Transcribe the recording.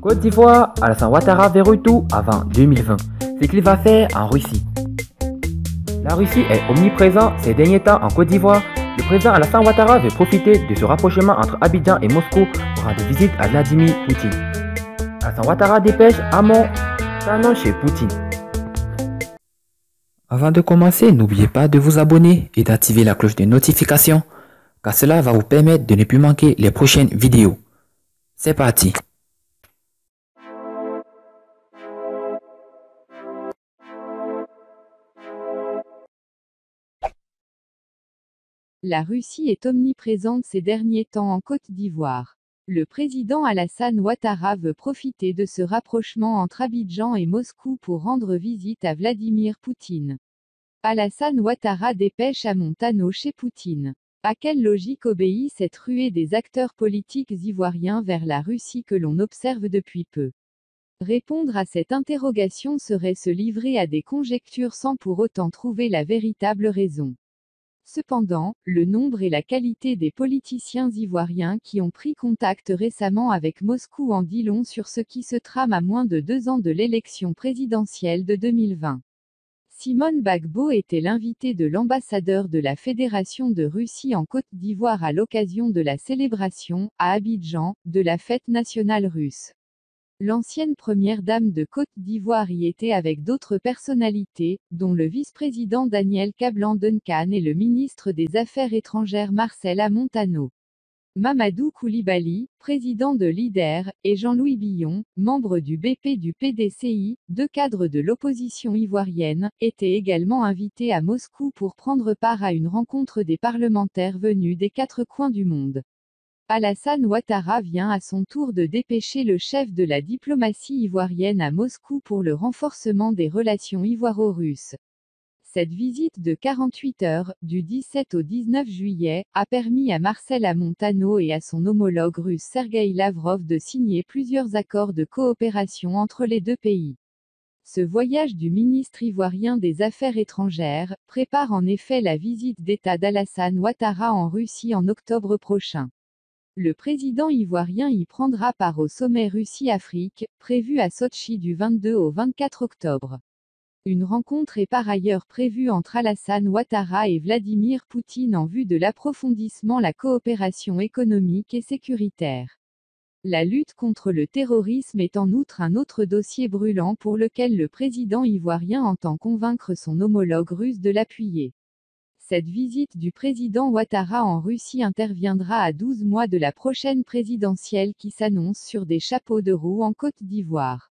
Côte d'Ivoire, Alassane Ouattara verrouille tout avant 2020. Ce qu'il va faire en Russie. La Russie est omniprésente ces derniers temps en Côte d'Ivoire. Le président Alassane Ouattara veut profiter de ce rapprochement entre Abidjan et Moscou pour rendre visite à Vladimir Poutine. Alassane Ouattara dépêche Hamon s'annonce chez Poutine. Avant de commencer, n'oubliez pas de vous abonner et d'activer la cloche de notification, car cela va vous permettre de ne plus manquer les prochaines vidéos. C'est parti! La Russie est omniprésente ces derniers temps en Côte d'Ivoire. Le président Alassane Ouattara veut profiter de ce rapprochement entre Abidjan et Moscou pour rendre visite à Vladimir Poutine. Alassane Ouattara dépêche à Montano chez Poutine. À quelle logique obéit cette ruée des acteurs politiques ivoiriens vers la Russie que l'on observe depuis peu? Répondre à cette interrogation serait se livrer à des conjectures sans pour autant trouver la véritable raison. Cependant, le nombre et la qualité des politiciens ivoiriens qui ont pris contact récemment avec Moscou en dit long sur ce qui se trame à moins de 2 ans de l'élection présidentielle de 2020. Simone Gbagbo était l'invité de l'ambassadeur de la Fédération de Russie en Côte d'Ivoire à l'occasion de la célébration, à Abidjan, de la fête nationale russe. L'ancienne première dame de Côte d'Ivoire y était avec d'autres personnalités, dont le vice-président Daniel Kablan-Duncan et le ministre des Affaires étrangères Marcella Montano. Mamadou Koulibaly, président de l'IDER, et Jean-Louis Billon, membre du BP du PDCI, deux cadres de l'opposition ivoirienne, étaient également invités à Moscou pour prendre part à une rencontre des parlementaires venus des 4 coins du monde. Alassane Ouattara vient à son tour de dépêcher le chef de la diplomatie ivoirienne à Moscou pour le renforcement des relations ivoiro-russes. Cette visite de 48 heures, du 17 au 19 juillet, a permis à Marcella Montano et à son homologue russe Sergueï Lavrov de signer plusieurs accords de coopération entre les deux pays. Ce voyage du ministre ivoirien des Affaires étrangères prépare en effet la visite d'État d'Alassane Ouattara en Russie en octobre prochain. Le président ivoirien y prendra part au sommet Russie-Afrique, prévu à Sotchi du 22 au 24 octobre. Une rencontre est par ailleurs prévue entre Alassane Ouattara et Vladimir Poutine en vue de l'approfondissement de la coopération économique et sécuritaire. La lutte contre le terrorisme est en outre un autre dossier brûlant pour lequel le président ivoirien entend convaincre son homologue russe de l'appuyer. Cette visite du président Ouattara en Russie interviendra à 12 mois de la prochaine présidentielle qui s'annonce sur des chapeaux de roue en Côte d'Ivoire.